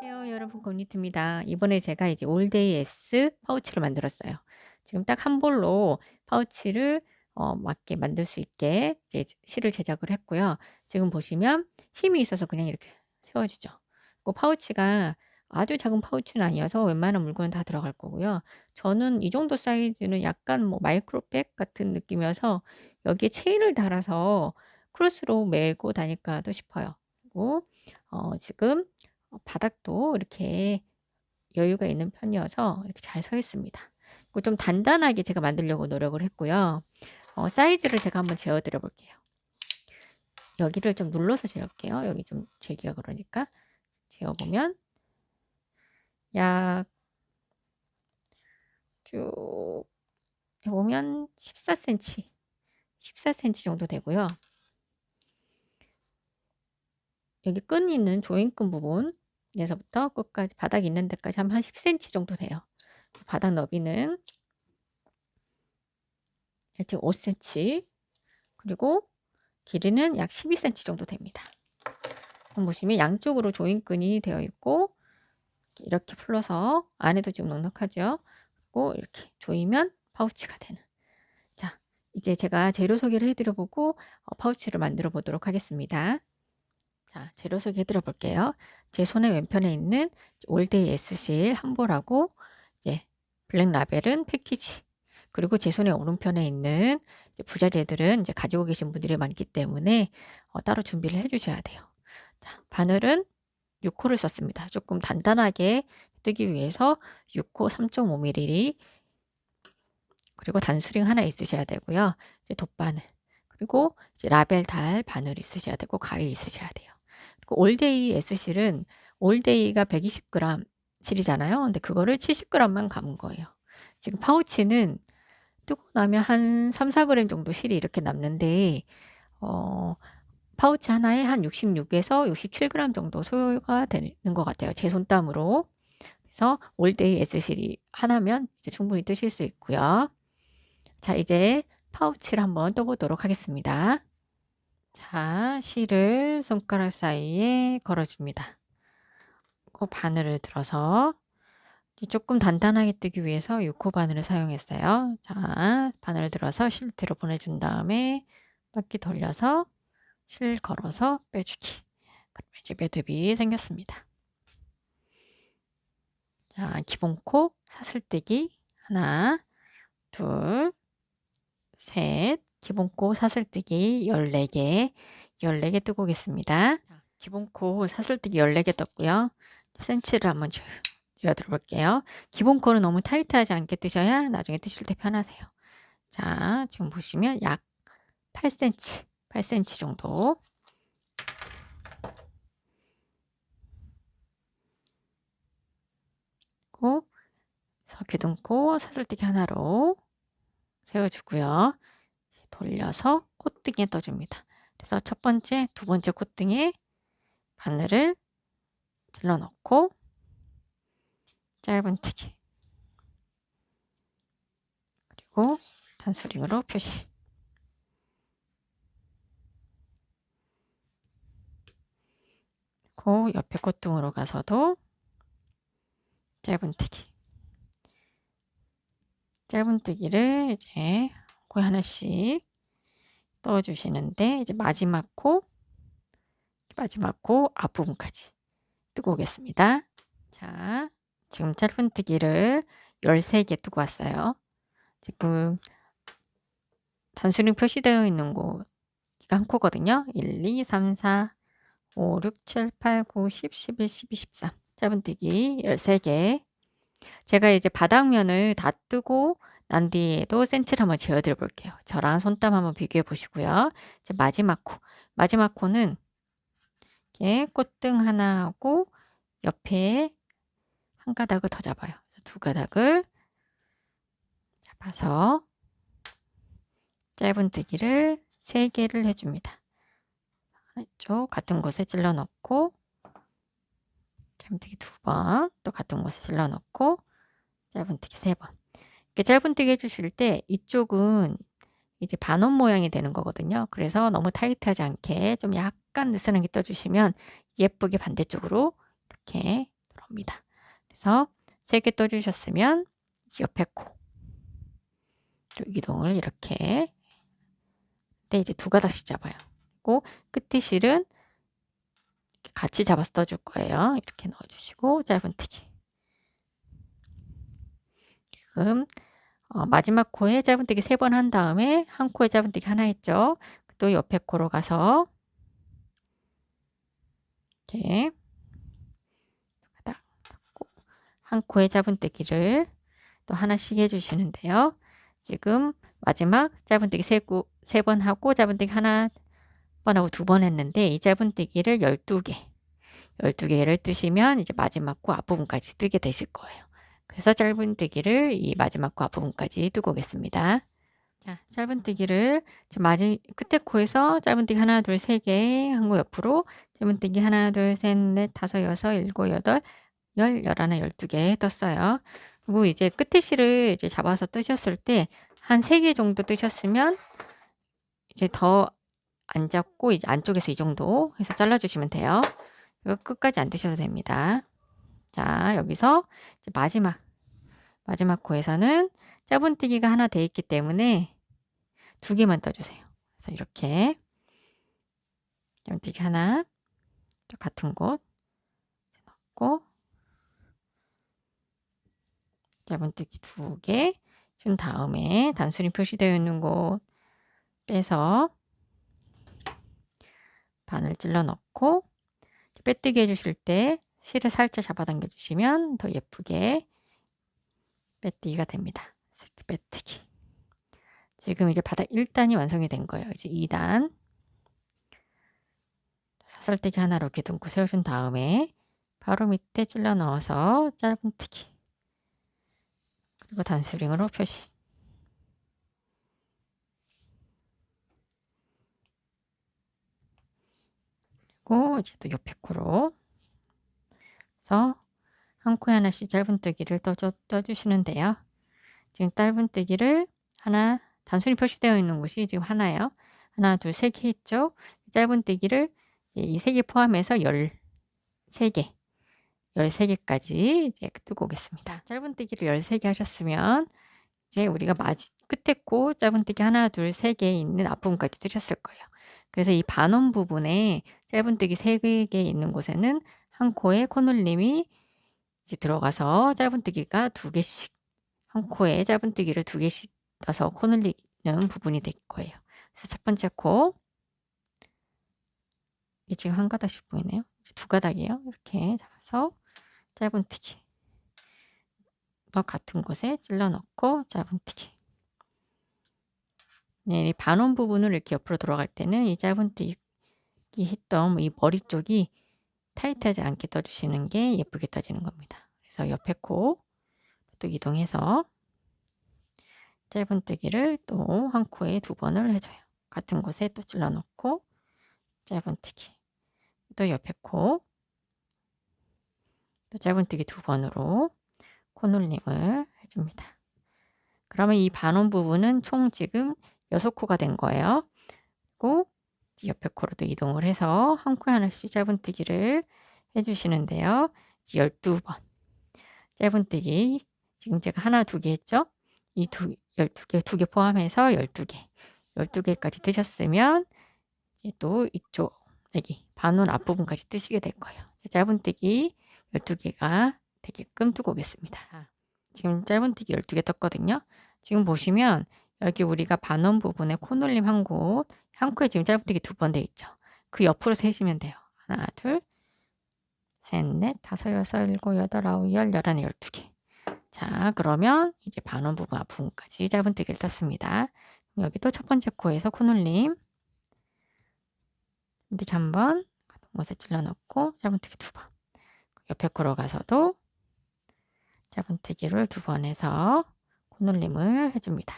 안녕하세요 여러분, 곤니트입니다. 이번에 제가 이제 올데이 S 파우치를 만들었어요. 지금 딱 한 볼로 파우치를 맞게 만들 수 있게 이제 실을 제작을 했고요. 지금 보시면 힘이 있어서 그냥 이렇게 세워지죠. 그 파우치가 아주 작은 파우치는 아니어서 웬만한 물건은 다 들어갈 거고요. 저는 이 정도 사이즈는 약간 뭐 마이크로백 같은 느낌이어서 여기에 체인을 달아서 크로스로 메고 다닐까도 싶어요. 그리고 지금 바닥도 이렇게 여유가 있는 편이어서 이렇게 잘 서 있습니다. 그리고 좀 단단하게 제가 만들려고 노력을 했고요. 사이즈를 제가 한번 재어 드려 볼게요. 여기를 좀 눌러서 재볼게요. 여기 좀 재기가 그러니까 재어 보면 약 쭉 해보면 14cm 14cm 정도 되고요. 여기 끈 있는 조임끈 부분에서부터 끝까지 바닥 있는 데까지 한 10cm 정도 돼요. 바닥 너비는 지금 5cm, 그리고 길이는 약 12cm 정도 됩니다. 보시면 양쪽으로 조임끈이 되어 있고 이렇게 풀러서 안에도 지금 넉넉하죠. 그리고 이렇게 조이면 파우치가 되는. 자, 이제 제가 재료 소개를 해드려 보고 파우치를 만들어 보도록 하겠습니다. 자, 재료 소개해 드려 볼게요. 제 손의 왼편에 있는 올데이 S실 한 볼하고 이제 블랙 라벨은 패키지, 그리고 제 손의 오른편에 있는 부자재들은 이제 가지고 계신 분들이 많기 때문에 따로 준비를 해 주셔야 돼요. 자, 바늘은 6호를 썼습니다. 조금 단단하게 뜨기 위해서 6호 3.5mm, 그리고 단수링 하나 있으셔야 되고요. 이제 돗바늘, 그리고 이제 라벨 달 바늘 있으셔야 되고 가위 있으셔야 돼요. 그리고 올데이 S실은 올데이가 120g 실이잖아요. 근데 그거를 70g만 감은 거예요. 지금 파우치는 뜨고 나면 한 3-4g 정도 실이 이렇게 남는데 파우치 하나에 한 66에서 67g 정도 소요가 되는 것 같아요. 제 손땀으로. 그래서 올데이 S실이 하나면 이제 충분히 뜨실 수 있고요. 자, 이제 파우치를 한번 떠보도록 하겠습니다. 자, 실을 손가락 사이에 걸어줍니다. 그 바늘을 들어서 조금 단단하게 뜨기 위해서 6호 바늘을 사용했어요. 자, 바늘을 들어서 실 뒤로 보내준 다음에 바퀴 돌려서 실 걸어서 빼주기. 그러면 이제 매듭이 생겼습니다. 자, 기본코 사슬뜨기 하나, 둘, 셋, 기본코 사슬뜨기 14개, 14개 뜨고 오겠습니다. 기본코 사슬뜨기 14개 떴고요. 센치를 한번 재어 들어볼게요. 기본코는 너무 타이트하지 않게 뜨셔야 나중에 뜨실 때 편하세요. 자, 지금 보시면 약 8cm, 8cm 정도. 그리고 기둥코 사슬뜨기 하나로 세워주고요. 돌려서 콧등에 떠줍니다. 그래서 첫 번째, 두 번째 콧등에 바늘을 질러 넣고 짧은뜨기, 그리고 단수링으로 표시. 그리고 옆에 콧등으로 가서도 짧은뜨기. 짧은뜨기를 이제 거의 하나씩 떠주시는데, 이제 마지막 코 앞부분까지 뜨고 오겠습니다. 자, 지금 짧은뜨기를 13개 뜨고 왔어요. 지금 단수링 표시되어 있는 곳 한 코거든요. 1, 2, 3, 4, 5, 6, 7, 8, 9, 10, 11, 12, 13. 짧은뜨기 13개. 제가 이제 바닥면을 다 뜨고 난 뒤에도 센치를 한번 재어 드려 볼게요. 저랑 손땀 한번 비교해 보시고요. 이제 마지막 코는 이렇게 꽃등 하나 하고 옆에 한 가닥을 더 잡아요. 두 가닥을 잡아서 짧은뜨기를 3개를 해줍니다. 이쪽 같은 곳에 찔러 넣고, 짧은뜨기 2번, 또 같은 곳에 찔러 넣고, 짧은뜨기 3번. 이렇게 짧은뜨기 해주실 때 이쪽은 이제 반원 모양이 되는 거거든요. 그래서 너무 타이트하지 않게 좀 약간 느슨하게 떠주시면 예쁘게 반대쪽으로 이렇게 들어옵니다. 그래서 3개 떠주셨으면 옆에 코 이동을 이렇게 이제 2가닥씩 잡아요. 그리고 끝에 실은 같이 잡아서 떠줄 거예요. 이렇게 넣어주시고 짧은뜨기. 지금 마지막 코에 짧은뜨기 3번 한 다음에 한 코에 짧은뜨기 하나 했죠. 또 옆에 코로 가서 이렇게 한 코에 짧은뜨기를 또 하나씩 해주시는데요. 지금 마지막 짧은뜨기 3번 하고 짧은뜨기 하나 번 하고 2번 했는데 이 짧은뜨기를 12개를 뜨시면 이제 마지막 코 앞부분까지 뜨게 되실 거예요. 그래서 짧은뜨기를 이 마지막 코 앞부분까지 뜨고 오겠습니다. 자, 짧은뜨기를 지금 끝에 코에서 짧은뜨기 하나, 둘, 3개 한 거 옆으로 짧은뜨기 하나, 둘, 셋, 넷, 다섯, 여섯, 일곱, 여덟, 열, 열하나, 12개 떴어요. 그리고 이제 끝에 실을 이제 잡아서 뜨셨을 때 한 3개 정도 뜨셨으면 이제 더 안 잡고 이제 안쪽에서 이 정도 해서 잘라주시면 돼요. 이거 끝까지 안 뜨셔도 됩니다. 자, 여기서 이제 마지막 코에서는 짧은뜨기가 하나 돼 있기 때문에 2개만 떠주세요. 그래서 이렇게 짧은뜨기 하나 같은 곳 넣고 짧은뜨기 2개 준 다음에 단순히 표시되어 있는 곳 빼서 반을 찔러 넣고 빼뜨기 해주실 때 실을 살짝 잡아당겨 주시면 더 예쁘게 빼뜨기가 됩니다. 이렇게 빼뜨기. 지금 이제 바닥 1단이 완성이 된 거예요. 이제 2단 사슬뜨기 하나로 이렇게 둥고 세워준 다음에 바로 밑에 찔러 넣어서 짧은뜨기 그리고 단스링으로 표시. 그리고 이제 또 옆에 코로 그래서 한 코에 하나씩 짧은뜨기를 떠주시는데요. 지금 짧은뜨기를 하나 단순히 표시되어 있는 곳이 지금 하나예요. 하나, 둘, 3개 했죠. 짧은뜨기를 이 3개 포함해서 13개까지 이제 뜨고 오겠습니다. 짧은뜨기를 13개 하셨으면 이제 우리가 끝에 코 짧은뜨기 하나, 둘, 3개 있는 앞부분까지 뜨셨을 거예요. 그래서 이 반원 부분에 짧은뜨기 3개 있는 곳에는 한 코에 코눌림이 이제 들어가서 짧은뜨기가 2개씩 한 코에 짧은뜨기를 2개씩 떠서 코눌리는 부분이 될 거예요. 그래서 첫 번째 코 이 지금 한 가닥씩 보이네요. 2가닥이에요. 이렇게 잡아서 짧은뜨기 같은 곳에 찔러 넣고 짧은뜨기. 네, 이 반원 부분을 이렇게 옆으로 돌아갈 때는 이 짧은뜨기 했던 이 머리 쪽이 타이트하지 않게 떠주시는 게 예쁘게 떠지는 겁니다. 그래서 옆에 코 또 이동해서 짧은뜨기를 또 한 코에 2번을 해줘요. 같은 곳에 또 찔러 넣고 짧은뜨기 또 옆에 코 또 짧은뜨기 2번으로 코눌림을 해줍니다. 그러면 이 반원 부분은 총 지금 6코가 된 거예요. 그리고 옆에 코로 또 이동을 해서 한 코에 하나씩 짧은뜨기를 해주시는데요. 12번 짧은뜨기 지금 제가 하나, 2개 했죠? 이 12개, 2개 포함해서 12개까지 뜨셨으면 또 이쪽 여기 반원 앞부분까지 뜨시게 될 거예요. 짧은뜨기 12개가 되게끔 뜨고 오겠습니다. 지금 짧은뜨기 12개 떴거든요. 지금 보시면 여기 우리가 반원 부분에 코눌림 한 곳, 한 코에 지금 짧은뜨기 2번 돼 있죠. 그 옆으로 세시면 돼요. 하나, 둘, 셋, 넷, 다섯, 여섯, 일곱, 여덟, 아홉, 열, 열하나, 12개. 자, 그러면 이제 반원 부분 앞부분까지 짧은뜨기를 떴습니다. 여기도 첫 번째 코에서 코눌림 이렇게 한번 못에 찔러 넣고 짧은뜨기 2번. 옆에 코로 가서도 짧은뜨기를 2번 해서 코눌림을 해줍니다.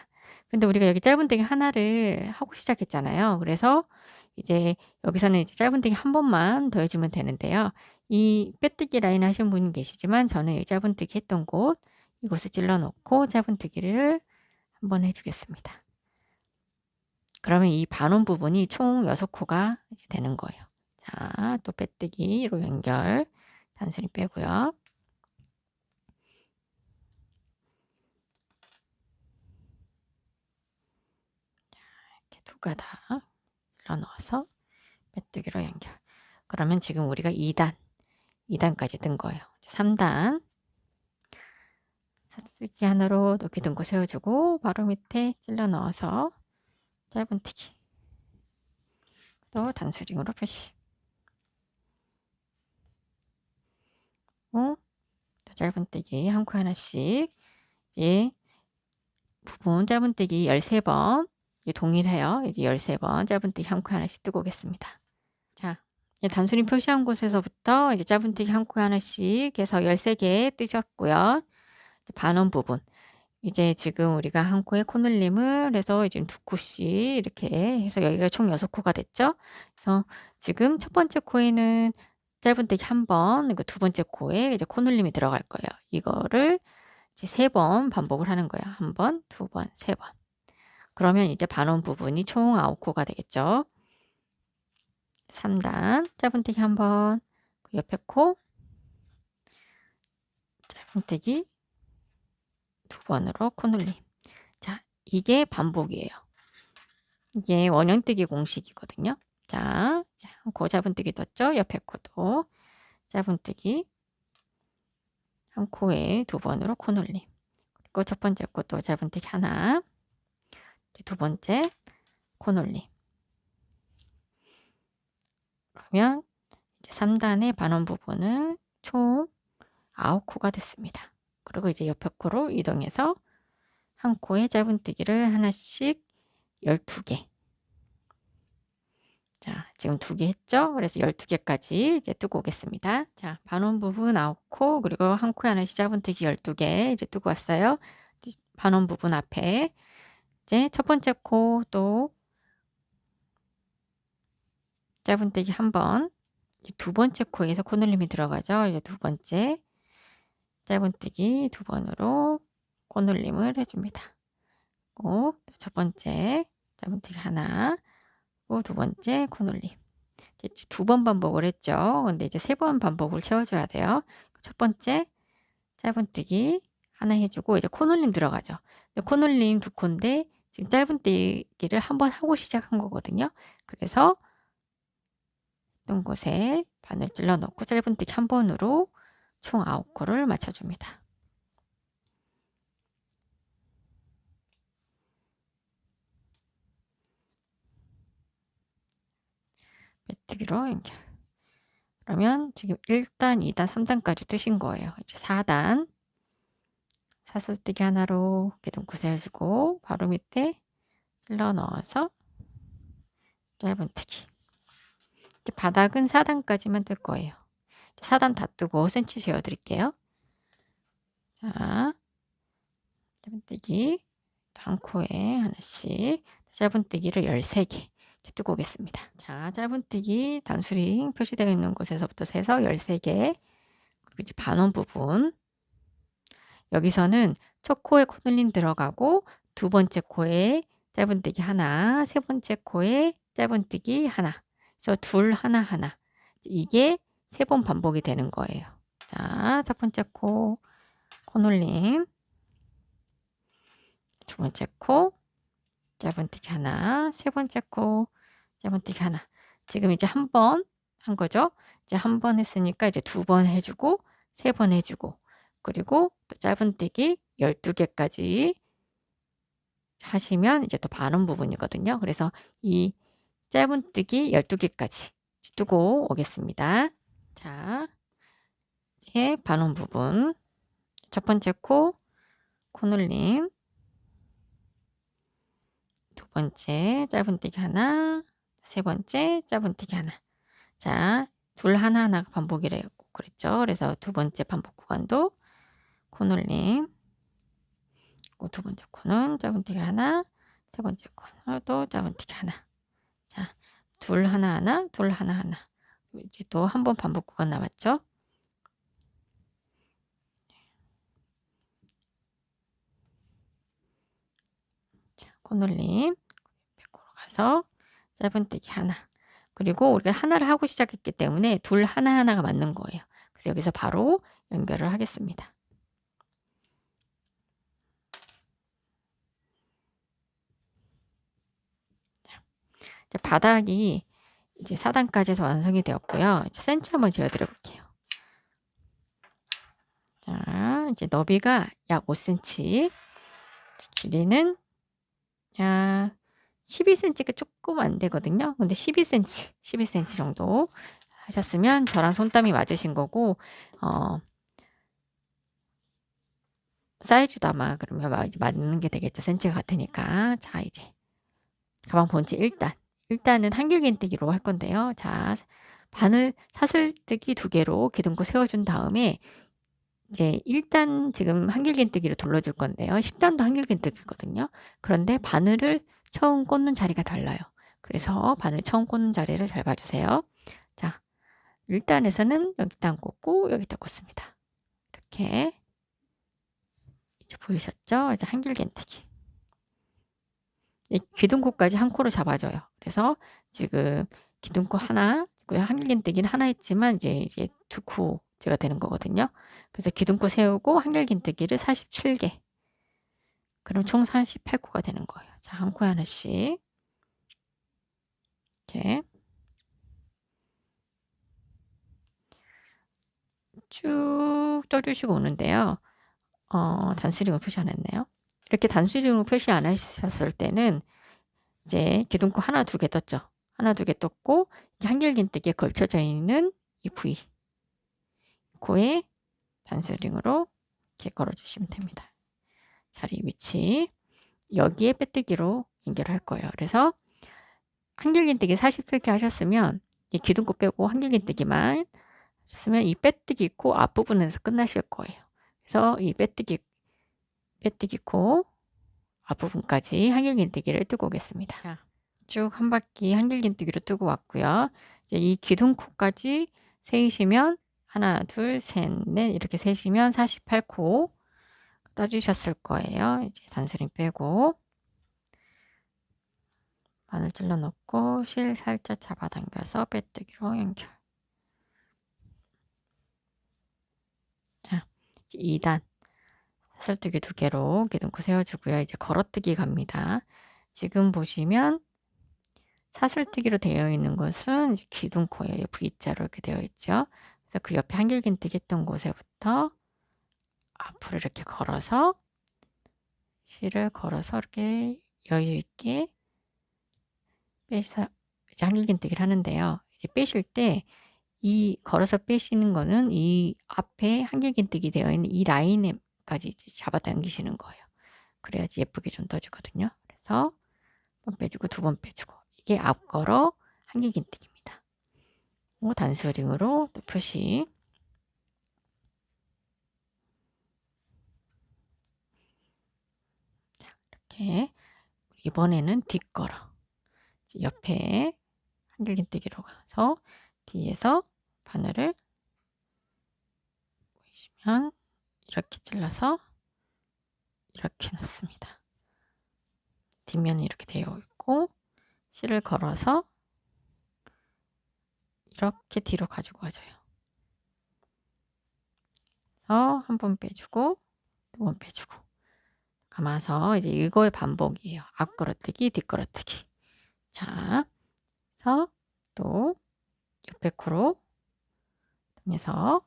근데 우리가 여기 짧은뜨기 하나를 하고 시작했잖아요. 그래서 이제 여기서는 이제 짧은뜨기 한 번만 더 해주면 되는데요. 이 빼뜨기 라인 하신 분이 계시지만 저는 이 짧은뜨기 했던 곳 이곳에 찔러 넣고 짧은뜨기를 한번 해주겠습니다. 그러면 이 반원 부분이 총 6코가 되는 거예요. 자, 또 빼뜨기로 연결. 단순히 빼고요. 이렇게 두 가닥 찔러 넣어서 빼뜨기로 연결. 그러면 지금 우리가 2단까지 뜬 거예요. 3단 사슬기 하나로 높이 든 거 세워주고 바로 밑에 찔러 넣어서 짧은뜨기 또 단수링으로 표시. 또 짧은뜨기 한 코 하나씩. 이제 부분 짧은뜨기 13번 동일해요. 이제 13번 짧은뜨기 한 코 하나씩 뜨고 오겠습니다. 자, 이제 단수링 표시한 곳에서부터 이제 짧은뜨기 한 코 하나씩 해서 13개 뜨셨고요. 반원 부분. 이제 지금 우리가 한 코에 코늘림을 해서 지금 2코씩 이렇게 해서 여기가 총 6코가 됐죠. 그래서 지금 첫 번째 코에는 짧은뜨기 한 번, 그리고 두 번째 코에 이제 코늘림이 들어갈 거예요. 이거를 이제 3번 반복을 하는 거예요. 한 번, 두 번, 3번. 그러면 이제 반원 부분이 총 9코가 되겠죠. 3단 짧은뜨기 한 번, 그 옆에 코 짧은뜨기 두 번으로 코늘림. 자, 이게 반복이에요. 이게 원형뜨기 공식이거든요. 자, 코 짧은뜨기 떴죠? 옆에 코도 짧은뜨기 한 코에 두 번으로 코늘림. 그리고 첫 번째 코도 짧은뜨기 하나, 두 번째 코늘림. 그러면 이제 3단의 반원 부분은 총 9코가 됐습니다. 그리고 이제 옆에 코로 이동해서 한 코에 짧은뜨기를 하나씩 12개. 자, 지금 2개 했죠? 그래서 12개까지 이제 뜨고 오겠습니다. 자, 반원 부분 9코, 그리고 한 코에 하나씩 짧은뜨기 12개 이제 뜨고 왔어요. 반원 부분 앞에 이제 첫 번째 코 또 짧은뜨기 한 번, 두 번째 코에서 코늘림이 들어가죠. 이제 두 번째 짧은뜨기 두 번으로 코늘림을 해줍니다. 첫 번째 짧은뜨기 하나, 두 번째 코늘림. 두 번 반복을 했죠. 근데 이제 3번 반복을 채워줘야 돼요. 첫 번째 짧은뜨기 하나 해주고 이제 코늘림 들어가죠. 코늘림 2코인데 지금 짧은뜨기를 한번 하고 시작한 거거든요. 그래서 뜬 곳에 바늘 찔러 넣고 짧은뜨기 한 번으로 총 9코를 맞춰줍니다. 빼뜨기로 연결. 그러면 지금 1단, 2단, 3단까지 뜨신 거예요. 이제 4단 사슬뜨기 하나로 기둥코 세워주고 바로 밑에 찔러 넣어서 짧은뜨기. 이제 바닥은 4단까지만 뜰 거예요. 4단 다 뜨고 5cm 세워드릴게요. 자, 짧은뜨기 한 코에 하나씩 짧은뜨기를 13개 뜨고 오겠습니다. 자, 짧은뜨기 단수링 표시되어 있는 곳에서부터 세서 13개. 그리고 이제 반원 부분 여기서는 첫 코에 코늘림 들어가고 두 번째 코에 짧은뜨기 하나, 세 번째 코에 짧은뜨기 하나. 그래서 둘 하나 하나. 이게 3번 반복이 되는 거예요. 자, 첫 번째 코 코늘림, 두 번째 코 짧은뜨기 하나, 세 번째 코 짧은뜨기 하나. 지금 이제 한 번 한 거죠. 이제 한 번 했으니까 이제 2번 해주고 3번 해주고 그리고 또 짧은뜨기 12개까지 하시면 이제 또 반원 부분이거든요. 그래서 이 짧은뜨기 12개까지 뜨고 오겠습니다. 자, 이제 반원 부분 첫 번째 코 코늘림, 두 번째 짧은뜨기 하나, 세 번째 짧은뜨기 하나. 자, 둘 하나하나가 반복이라고 그랬죠. 그래서 두 번째 반복 구간도 코늘림, 두 번째 코는 짧은뜨기 하나, 세 번째 코는 또 짧은뜨기 하나. 자, 둘 하나하나, 둘 하나하나. 이제 또 한 번 반복 구간 남았죠. 자, 코늘림, 100코로 그래서 짧은뜨기 하나. 그리고 우리가 하나를 하고 시작했기 때문에 둘 하나하나가 맞는 거예요. 그래서 여기서 바로 연결을 하겠습니다. 이제 바닥이 이제 4단까지 해서 완성이 되었고요. 이제 센치 한번 지어드려 볼게요. 자, 이제 너비가 약 5cm, 길이는 약 12cm가 조금 안 되거든요. 근데 12cm 정도 하셨으면 저랑 손땀이 맞으신 거고, 사이즈도 아마 그러면 맞는 게 되겠죠. 센치가 같으니까. 자, 이제 가방 본체 일단은 한길긴뜨기로 할 건데요. 자, 바늘 사슬뜨기 2개로 기둥코 세워준 다음에 이제 1단 지금 한길긴뜨기로 돌려줄 건데요. 10단도 한길긴뜨기거든요. 그런데 바늘을 처음 꽂는 자리가 달라요. 그래서 바늘 처음 꽂는 자리를 잘 봐주세요. 자, 1단에서는 여기다 꽂고 여기다 꽂습니다. 이렇게 이제 보이셨죠? 이제 한길긴뜨기. 기둥코까지 한 코로 잡아줘요. 그래서 지금 기둥코 하나, 한길긴뜨기는 하나 했지만 이제 2코가 되는 거거든요. 그래서 기둥코 세우고 한길긴뜨기를 47개. 그럼 총 48코가 되는 거예요. 자, 한 코에 하나씩 이렇게 쭉 떠주시고 오는데요. 단수링을 표시 안 했네요. 이렇게 단수링으로 표시 안 하셨을 때는 이제 기둥코 하나, 2개 떴죠. 하나, 2개 떴고 한길긴뜨기에 걸쳐져 있는 이 부위 코에 단수링으로 이렇게 걸어주시면 됩니다. 자리 위치 여기에 빼뜨기로 연결할 거예요. 그래서 한길긴뜨기 40cm 하셨으면 이 기둥코 빼고 한길긴뜨기만 하셨으면 이 빼뜨기 코 앞부분에서 끝나실 거예요. 그래서 이 빼뜨기 코 앞부분까지 한길긴뜨기를 뜨고 오겠습니다. 쭉 한 바퀴 한길긴뜨기로 뜨고 왔고요. 이제 이 기둥코까지 세시면 하나, 둘, 셋, 넷 이렇게 세시면 48코 떠주셨을 거예요. 이제 단수링 빼고 바늘 찔러 넣고 실 살짝 잡아당겨서 빼뜨기로 연결. 자, 2단 사슬뜨기 2개로 기둥코 세워주고요. 이제 걸어뜨기 갑니다. 지금 보시면 사슬뜨기로 되어 있는 것은 이제 기둥코예요. V자로 이렇게 되어 있죠. 그래서 그 옆에 한길긴뜨기 했던 곳에부터 앞으로 이렇게 걸어서 실을 걸어서 이렇게 여유 있게 빼서 이제 한길긴뜨기를 하는데요. 이제 빼실 때 이 걸어서 빼시는 거는 이 앞에 한길긴뜨기 되어 있는 이 라인에까지 이제 잡아당기시는 거예요. 그래야지 예쁘게 좀 떠지거든요. 그래서 한 번 빼주고 2번 빼주고 이게 앞걸어 한길긴뜨기입니다. 단수링으로 또 표시. 자, 이렇게 이번에는 뒷걸어. 옆에 한길긴뜨기로 가서 뒤에서 바늘을 보이시면 이렇게 찔러서 이렇게 넣습니다. 뒷면이 이렇게 되어 있고 실을 걸어서 이렇게 뒤로 가지고 와줘요. 그래서 한 번 빼주고 2번 빼주고 감아서 이제 이거의 반복이에요. 앞걸어뜨기, 뒷걸어뜨기. 자, 그래서 또 옆에 코로 통해서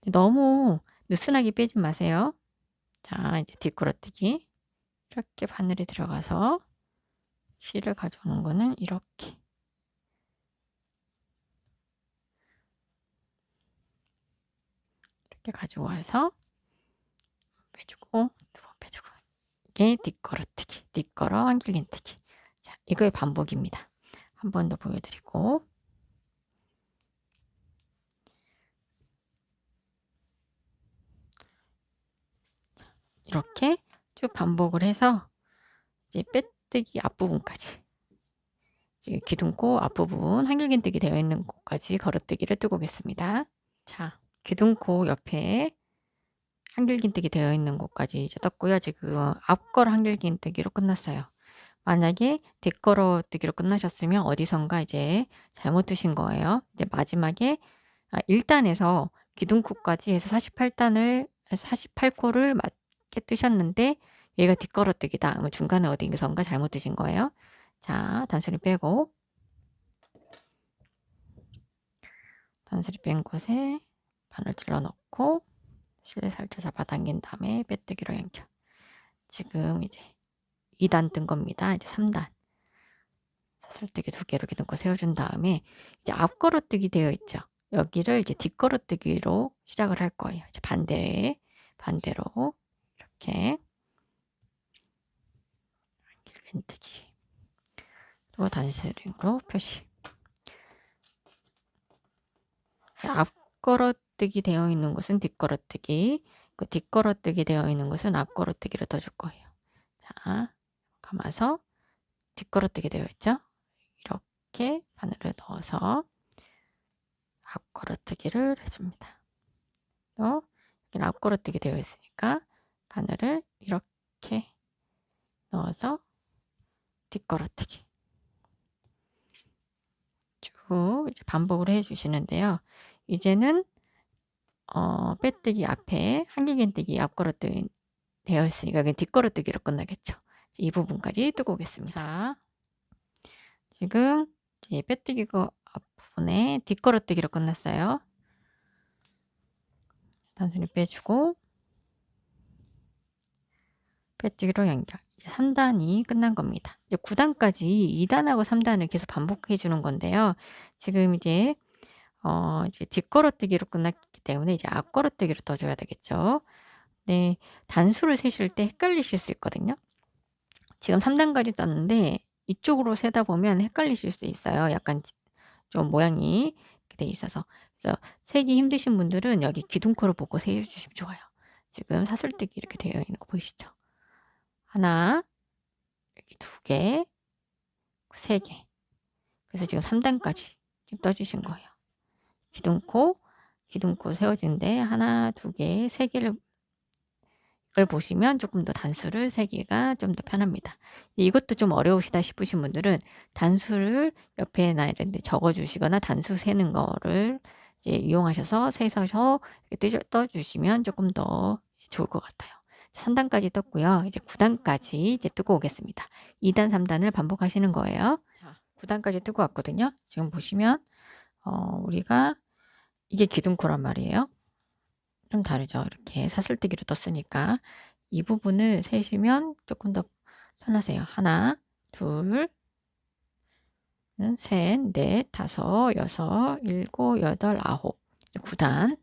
너무 느슨하게 빼지 마세요. 자, 이제 뒷걸어뜨기 이렇게 바늘이 들어가서 실을 가져오는 거는 이렇게 가져와서 빼주고 2번 빼주고 이게 뒷걸어뜨기, 뒷걸어 한길긴뜨기. 자, 이거의 반복입니다. 한 번 더 보여드리고 이렇게 쭉 반복을 해서 이제 빼뜨기 앞부분까지 이제 기둥코 앞부분 한길긴뜨기 되어 있는 곳까지 걸어뜨기를 뜨고 오겠습니다. 자, 기둥코 옆에 한길긴뜨기 되어 있는 곳까지 이제 떴고요. 지금 앞걸 한길긴뜨기로 끝났어요. 만약에 뒷걸어뜨기로 끝나셨으면 어디선가 이제 잘못 뜨신 거예요. 이제 마지막에 1단에서 기둥코까지 해서 48코를 맞게 뜨셨는데 얘가 뒷걸어뜨기다. 그러면 중간에 어디선가 잘못 뜨신 거예요. 자, 단수리 빼고 단수리 뺀 곳에 바늘 찔러 넣고 실내 살짝 잡아당긴 다음에 빼뜨기로 연결. 지금 이제 2단 뜬 겁니다. 이제 3단. 사슬뜨기 2개로 기둥코 세워준 다음에 이제 앞걸어뜨기 되어 있죠. 여기를 이제 뒷걸어뜨기로 시작을 할 거예요. 이제 반대로 이렇게 한길긴뜨기 또 단스링으로 표시. 앞걸어뜨기 되어 있는 곳은 뒷걸어뜨기, 그 뒷걸어뜨기 되어 있는 곳은 앞걸어뜨기를 떠줄 거예요. 자, 감아서 뒷걸어뜨기 되어 있죠. 이렇게 바늘을 넣어서 앞걸어뜨기를 해줍니다. 또 여기는 앞걸어뜨기 되어 있으니까 바늘을 이렇게 넣어서 뒷걸어뜨기 쭉 이제 반복을 해주시는데요. 이제는 빼뜨기 앞에 한길긴뜨기 앞걸어뜨기 되어 있으니까 그냥 뒷걸어뜨기로 끝나겠죠. 이 부분까지 뜨고 오겠습니다. 자, 지금 이제 빼뜨기 앞부분에 뒷걸어뜨기로 끝났어요. 단순히 빼주고 빼뜨기로 연결. 이제 3단이 끝난 겁니다. 이제 9단까지 2단하고 3단을 계속 반복해 주는 건데요. 지금 이제 뒷걸어뜨기로 끝났기 때문에 이제 앞걸어뜨기로 떠줘야 되겠죠. 네, 단수를 세실 때 헷갈리실 수 있거든요. 지금 3단까지 떴는데 이쪽으로 세다 보면 헷갈리실 수 있어요. 약간 좀 모양이 이렇게 돼 있어서. 그래서 세기 힘드신 분들은 여기 기둥코를 보고 세주시면 좋아요. 지금 사슬뜨기 이렇게 되어 있는 거 보이시죠? 하나, 여기 2개, 3개. 그래서 지금 3단까지 지금 떠주신 거예요. 기둥코 세워진데 하나, 2개, 3개를 보시면 조금 더 단수를 세기가 좀 더 편합니다. 이것도 좀 어려우시다 싶으신 분들은 단수를 옆에나 이런 데 적어 주시거나 단수 세는 거를 이제 이용하셔서 세서 이렇게 떠주시면 조금 더 좋을 것 같아요. 3단까지 떴고요. 이제 9단까지 이제 뜨고 오겠습니다. 2단, 3단을 반복하시는 거예요. 자, 9단까지 뜨고 왔거든요. 지금 보시면 우리가 이게 기둥코란 말이에요. 좀 다르죠. 이렇게 사슬뜨기로 떴으니까 이 부분을 세시면 조금 더 편하세요. 하나, 둘, 셋, 넷, 다섯, 여섯, 일곱, 여덟, 아홉, 9단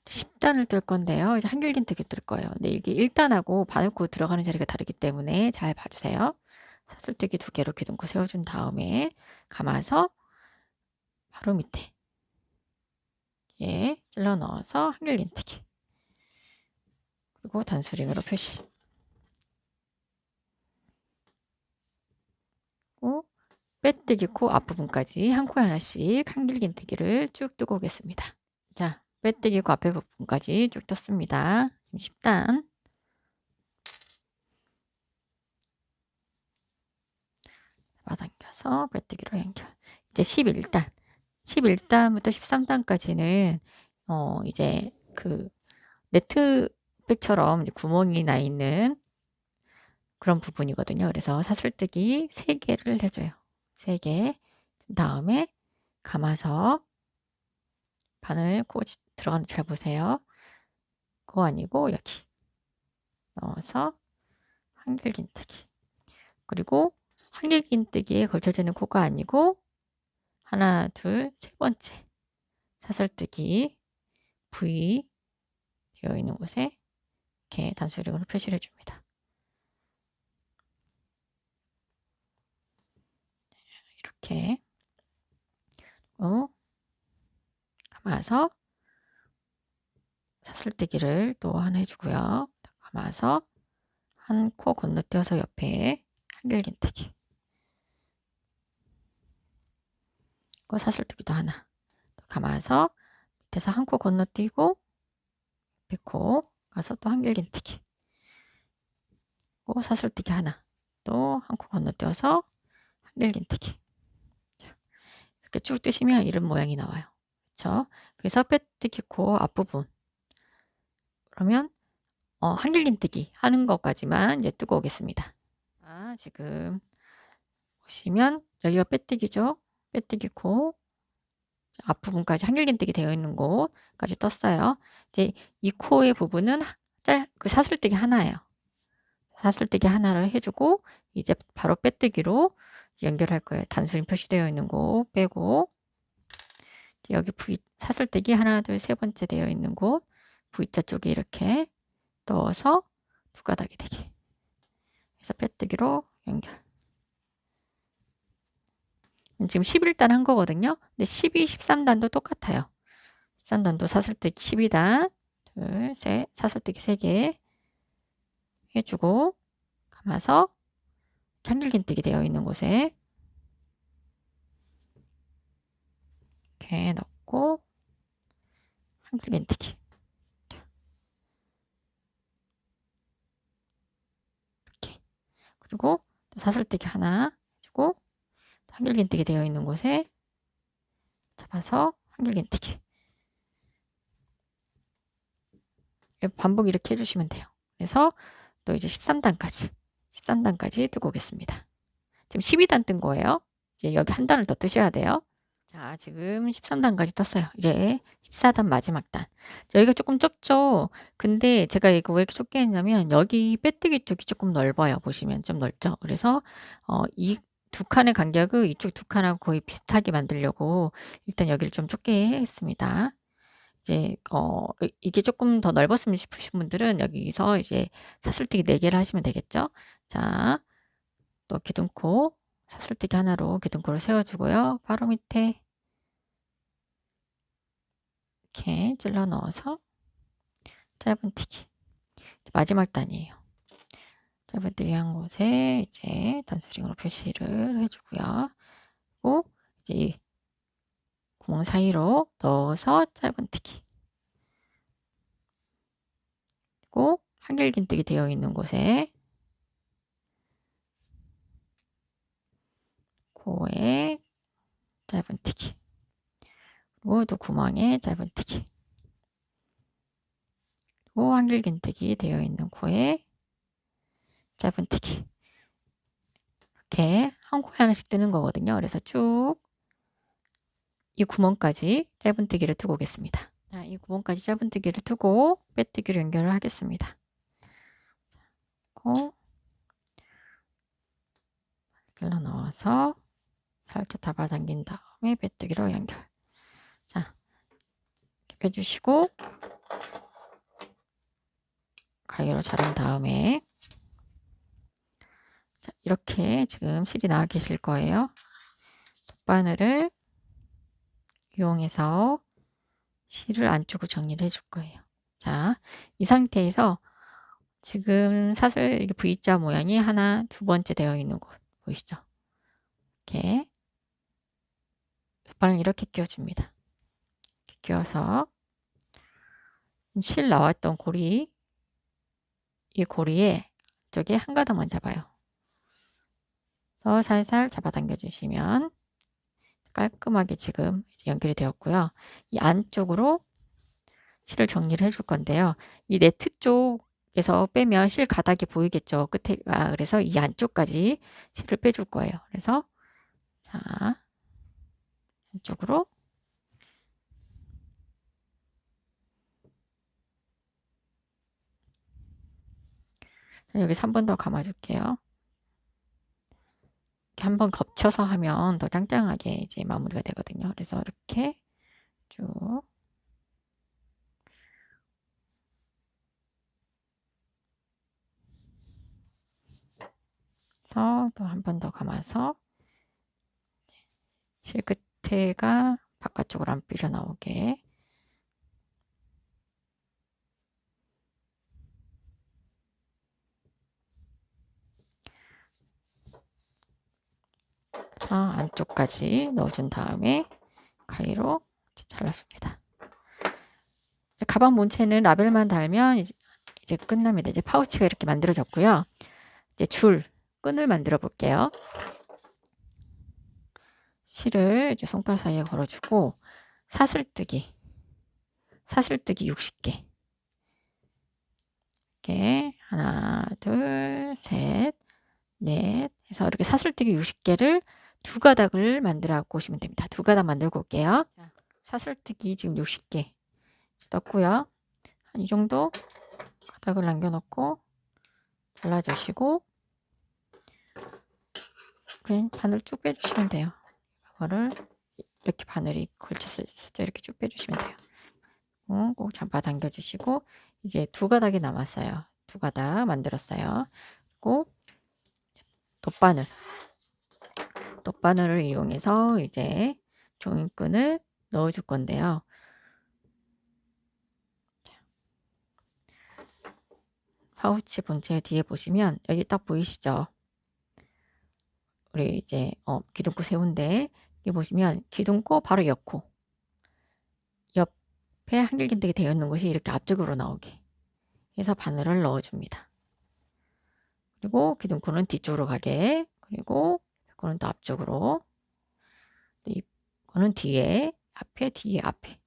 10단을 뜰 건데요. 이제 한길긴뜨기 뜰 거예요. 근데 이게 1단하고 바늘코 들어가는 자리가 다르기 때문에 잘 봐주세요. 사슬뜨기 2개로 기둥코 세워준 다음에 감아서 바로 밑에 찔러 넣어서 한길긴뜨기 그리고 단수링으로 표시. 빼뜨기 코 앞부분까지 한 코에 하나씩 한길긴뜨기를 쭉 뜨고 오겠습니다. 자, 빼뜨기 코 앞에 부분까지 쭉 떴습니다. 10단. 잡아당겨서 빼뜨기로 연결. 이제 11단. 11단부터 13단까지는 이제 그 네트백처럼 구멍이 나 있는 그런 부분이거든요. 그래서 사슬뜨기 3개를 해줘요. 3개. 다음에 감아서 바늘 코 들어가는 잘 보세요. 그거 아니고 여기 넣어서 한길긴뜨기. 그리고 한길긴뜨기에 걸쳐지는 코가 아니고 하나, 둘, 세 번째 사슬뜨기 V 되어 있는 곳에 이렇게 단수링으로 표시를 해줍니다. 이렇게 감아서 사슬뜨기를 또 하나 해주고요. 감아서 한 코 건너뛰어서 옆에 한길긴뜨기. 사슬뜨기도 하나. 감아서 밑에서 한 코 건너뛰고 옆에 코 가서 또 한길긴뜨기, 또 사슬뜨기 하나, 또 한 코 건너뛰어서 한길긴뜨기. 이렇게 쭉 뜨시면 이런 모양이 나와요. 그렇죠? 그래서 빼뜨기 코 앞부분, 그러면 한길긴뜨기 하는 것까지만 이제 뜨고 오겠습니다. 지금 보시면 여기가 빼뜨기죠. 빼뜨기 코 앞부분까지 한길긴뜨기 되어 있는 곳까지 떴어요. 이제 이 코의 부분은 그 사슬뜨기 하나예요. 사슬뜨기 하나를 해주고 이제 바로 빼뜨기로 연결할 거예요. 단순히 표시되어 있는 곳 빼고, 여기 사슬뜨기 하나, 둘, 세 번째 되어 있는 곳 V자 쪽에 이렇게 넣어서 두 가닥이 되게 해서 빼뜨기로 연결. 지금 11단 한 거거든요. 근데 12, 13단도 똑같아요. 13단도 사슬뜨기 12단, 둘, 셋, 사슬뜨기 3개 해주고 감아서 한길긴뜨기 되어 있는 곳에 이렇게 넣고 한길긴뜨기 이렇게, 그리고 또 사슬뜨기 하나 해주고 한길긴뜨기 되어 있는 곳에 잡아서 한길긴뜨기, 반복 이렇게 해주시면 돼요. 그래서 또 이제 13단까지 뜨고 오겠습니다. 지금 12단 뜬 거예요. 이제 여기 한 단을 더 뜨셔야 돼요. 자, 지금 13단까지 떴어요. 이제 14단 마지막 단. 여기가 조금 좁죠? 근데 제가 이거 왜 이렇게 좁게 했냐면 여기 빼뜨기 쪽이 조금 넓어요. 보시면 좀 넓죠? 그래서 이 두 칸의 간격을 이쪽 두 칸하고 거의 비슷하게 만들려고 일단 여기를 좀 좁게 했습니다. 이제 이게 조금 더 넓었으면 싶으신 분들은 여기서 이제 사슬뜨기 4개를 하시면 되겠죠? 자, 또 기둥코 사슬뜨기 하나로 기둥코를 세워주고요. 바로 밑에 이렇게 찔러 넣어서 짧은뜨기, 마지막 단이에요. 짧은뜨기 한 곳에 이제 단수링으로 표시를 해주고요. 그리고 이제 이 구멍 사이로 넣어서 짧은뜨기, 그리고 한길긴뜨기 되어 있는 곳에 코에 짧은뜨기, 그리고 또 구멍에 짧은뜨기, 그리고 한길긴뜨기 되어 있는 코에 짧은뜨기, 이렇게 한 코에 하나씩 뜨는 거거든요. 그래서 쭉 이 구멍까지 짧은뜨기를 두고 오겠습니다. 자, 이 구멍까지 짧은뜨기를 두고 빼뜨기로 연결을 하겠습니다. 길러 넣어서 살짝 잡아당긴 다음에 빼뜨기로 연결. 자, 이렇게 빼주시고 가위로 자른 다음에, 자, 이렇게 지금 실이 나와 계실 거예요. 돗바늘을 이용해서 실을 안쪽으로 정리를 해줄 거예요. 자, 이 상태에서 지금 사슬 이렇게 V자 모양이 하나, 두 번째 되어 있는 곳 보이시죠? 이렇게 돗바늘 이렇게 끼워줍니다. 이렇게 끼워서 실 나왔던 고리, 이 고리에 쪽에 한 가닥만 잡아요. 그래서 살살 잡아당겨 주시면 깔끔하게 지금 연결이 되었고요. 이 안쪽으로 실을 정리를 해줄 건데요. 이 네트 쪽에서 빼면 실 가닥이 보이겠죠. 끝에가. 그래서 이 안쪽까지 실을 빼줄 거예요. 그래서 자, 안쪽으로 여기서 한 번 더 감아줄게요. 한 번 겹쳐서 하면 더 짱짱하게 이제 마무리가 되거든요. 그래서 이렇게 쭉 또 한 번 더 감아서 실 끝에가 바깥쪽으로 안 삐져나오게 안쪽까지 넣어준 다음에 가위로 잘라줍니다. 가방 본체는 라벨만 달면 이제 끝납니다. 이제 파우치가 이렇게 만들어졌고요. 이제 끈을 만들어 볼게요. 실을 이제 손가락 사이에 걸어주고 사슬뜨기 60개. 이렇게 하나, 둘, 셋, 넷 해서 이렇게 사슬뜨기 60개를 두 가닥을 만들어 보시면 됩니다. 두 가닥 만들고 올게요. 사슬뜨기 지금 60개 떴고요. 한 이 정도 가닥을 남겨놓고 잘라주시고 그냥 바늘 쭉 빼주시면 돼요. 이거를 이렇게 바늘이 걸쳐서 있었죠. 이렇게 쭉 빼주시면 돼요. 꼭 잡아당겨 주시고 이제 두 가닥이 남았어요. 두 가닥 만들었어요. 그리고 돗바늘을 이용해서 이제 종이끈을 넣어줄 건데요. 파우치 본체 뒤에 보시면 여기 딱 보이시죠? 우리 이제 기둥코 세운데 여기 보시면 기둥코 바로 옆에 한길긴뜨기 되어 있는 곳이 이렇게 앞쪽으로 나오게 해서 바늘을 넣어줍니다. 그리고 기둥코는 뒤쪽으로 가게, 그리고 이거는 또 앞쪽으로, 이거는 뒤에 앞에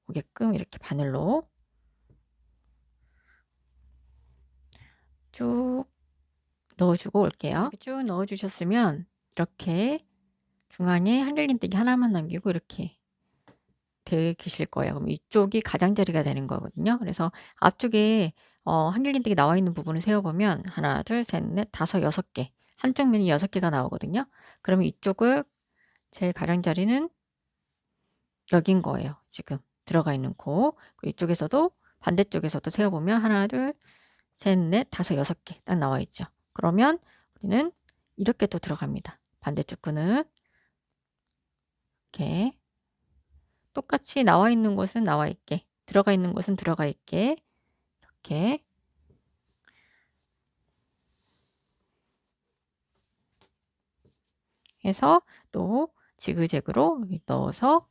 오게끔 이렇게 바늘로 쭉 넣어주고 올게요. 쭉 넣어주셨으면 이렇게 중앙에 한길긴뜨기 하나만 남기고 이렇게 되어 계실 거예요. 그럼 이쪽이 가장자리가 되는 거거든요. 그래서 앞쪽에 한길긴뜨기 나와 있는 부분을 세어보면 하나, 둘, 셋, 넷, 다섯, 6개. 한쪽 면이 6개가 나오거든요. 그러면 이쪽을 제일 가장자리는 여긴 거예요. 지금 들어가 있는 코. 이쪽에서도 반대쪽에서도 세어보면 하나, 둘, 셋, 넷, 다섯, 6개 딱 나와 있죠. 그러면 우리는 이렇게 또 들어갑니다. 반대쪽 끈은 이렇게 똑같이 나와 있는 곳은 나와 있게, 들어가 있는 곳은 들어가 있게 이렇게 해서 또 지그재그로 넣어서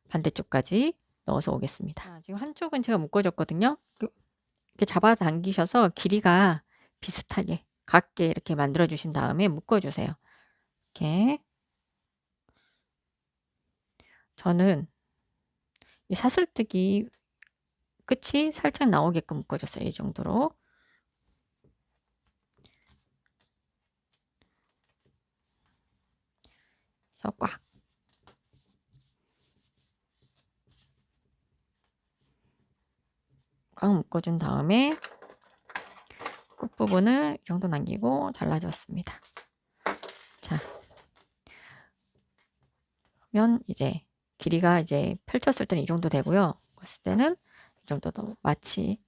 반대쪽까지 넣어서 오겠습니다. 지금 한쪽은 제가 묶어줬거든요. 이렇게 잡아당기셔서 길이가 비슷하게 같게 이렇게 만들어 주신 다음에 묶어주세요. 이렇게 저는 이 사슬뜨기 끝이 살짝 나오게끔 묶어줬어요. 이 정도로. 그래서 꽉 묶어준 다음에 끝부분을 이 정도 남기고 잘라줬습니다. 자, 그러면 이제 길이가 이제 펼쳤을 때는 이 정도 되고요. 봤을 때는 이 정도도 마치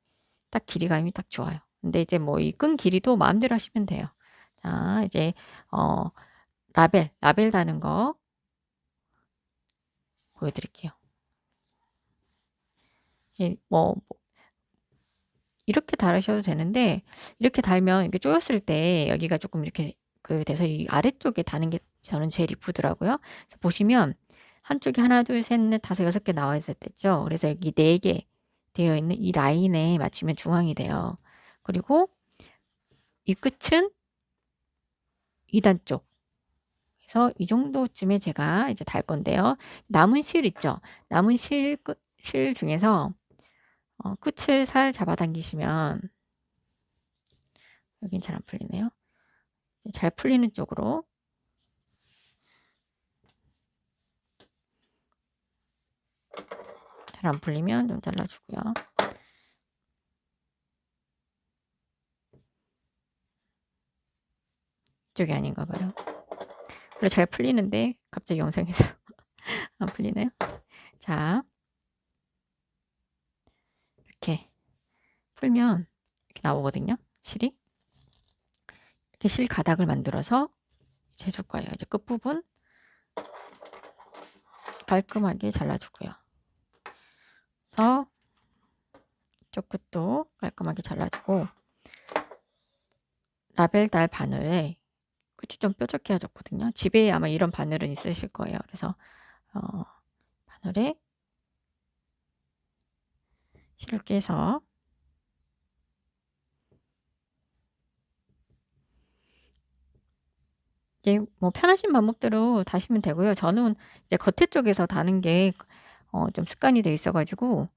딱 길이감이 딱 좋아요. 근데 이제 뭐 이 끈 길이도 마음대로 하시면 돼요. 자, 이제 라벨 다는 거 보여드릴게요. 이제 뭐 이렇게 달으셔도 되는데 이렇게 달면 이렇게 조였을 때 여기가 조금 이렇게 돼서 이 아래쪽에 다는 게 저는 제일 이쁘더라고요. 보시면 한쪽에 하나, 둘, 셋, 넷, 다섯, 6개 나와 있었죠. 그래서 여기 4개 되어 있는 이 라인에 맞추면 중앙이 돼요. 그리고 이 끝은 2단 쪽. 그래서 이 정도쯤에 제가 이제 달 건데요. 남은 실 있죠. 남은 실 중에서 끝을 살 잡아당기시면 여긴 잘 안 풀리네요. 잘 풀리는 쪽으로 잘 안 풀리면 좀 잘라주고요. 이쪽이 아닌가 봐요. 그래 잘 풀리는데 갑자기 영상에서 안 풀리네요. 자, 이렇게 풀면 이렇게 나오거든요. 실이. 이렇게 실 가닥을 만들어서 해줄 거예요. 이제 끝부분 깔끔하게 잘라주고요. 그래서 이쪽 끝도 깔끔하게 잘라주고 라벨 달 바늘에 끝이 좀 뾰족해졌거든요. 집에 아마 이런 바늘은 있으실 거예요. 그래서 바늘에 실을 깨서 이제 뭐 편하신 방법대로 다시면 되고요. 저는 이제 겉에 쪽에서 다는 게 좀 습관이 돼 있어 가지고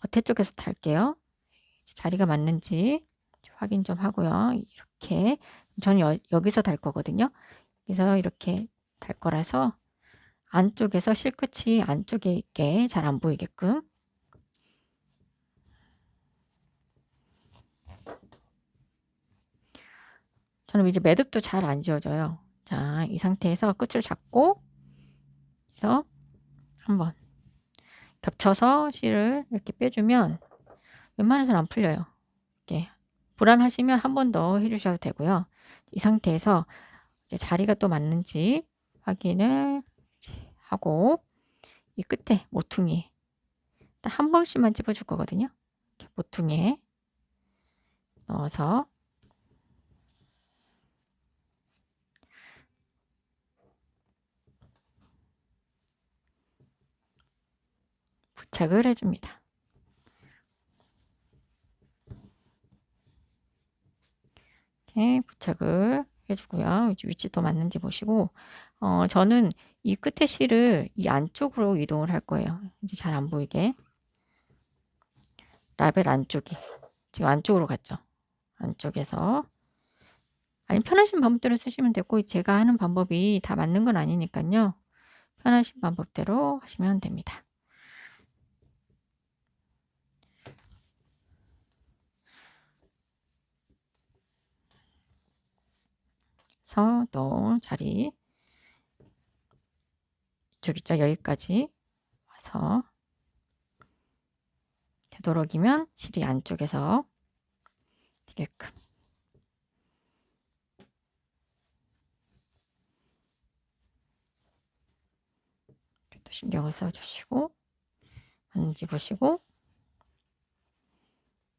겉에 쪽에서 달게요. 자리가 맞는지 확인 좀 하고요. 이렇게 저는 여기서 달 거거든요. 그래서 이렇게 달 거라서 안쪽에서 실끝이 안쪽에 있게 잘 안 보이게끔 저는 이제 매듭도 잘 안 지워져요. 자, 이 상태에서 끝을 잡고 그래서 한번 겹쳐서 실을 이렇게 빼주면 웬만해서는 안 풀려요. 이렇게 불안하시면 한 번 더 해주셔도 되고요. 이 상태에서 이제 자리가 또 맞는지 확인을 하고 이 끝에 모퉁이 딱 한 번씩만 찝어줄 거거든요. 이렇게 모퉁이에 넣어서 부착을 해줍니다. 이렇게 부착을 해주고요. 위치도 맞는지 보시고 저는 이 끝에 실을 이 안쪽으로 이동을 할 거예요. 이제 잘 안 보이게 라벨 안쪽이 지금 안쪽으로 갔죠. 안쪽에서 아니 편하신 방법대로 쓰시면 되고 제가 하는 방법이 다 맞는 건 아니니까요. 편하신 방법대로 하시면 됩니다. 그래서 또 자리 이쪽 있죠. 여기까지 와서 되도록이면 실이 안쪽에서 되게끔 또 신경을 써주시고 맞는지 보시고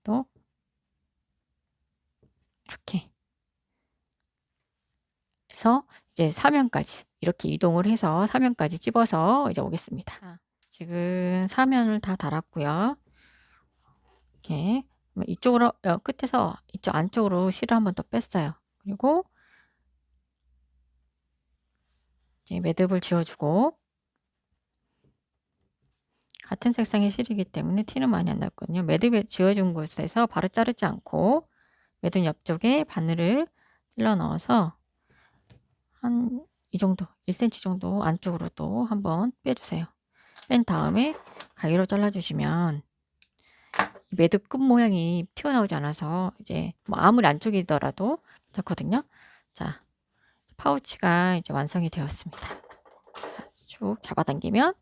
또 이렇게 해서 이제 사면까지 이렇게 이동을 해서 사면까지 찝어서 이제 오겠습니다. 지금 사면을 다 달았고요. 이렇게 이쪽으로 끝에서 이쪽 안쪽으로 실을 한번 더 뺐어요. 그리고 이제 매듭을 지어주고 같은 색상의 실이기 때문에 티는 많이 안 났거든요. 매듭에 지어준 곳에서 바로 자르지 않고 매듭 옆쪽에 바늘을 찔러 넣어서 한 이 정도 1cm 정도 안쪽으로 또 한번 빼주세요. 뺀 다음에 가위로 잘라주시면 매듭 끝 모양이 튀어나오지 않아서 이제 뭐 아무리 안쪽이더라도 좋거든요. 자, 파우치가 이제 완성이 되었습니다. 자, 쭉 잡아당기면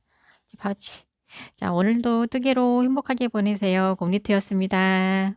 파우치. 자, 오늘도 뜨개로 행복하게 보내세요. 곰리트였습니다.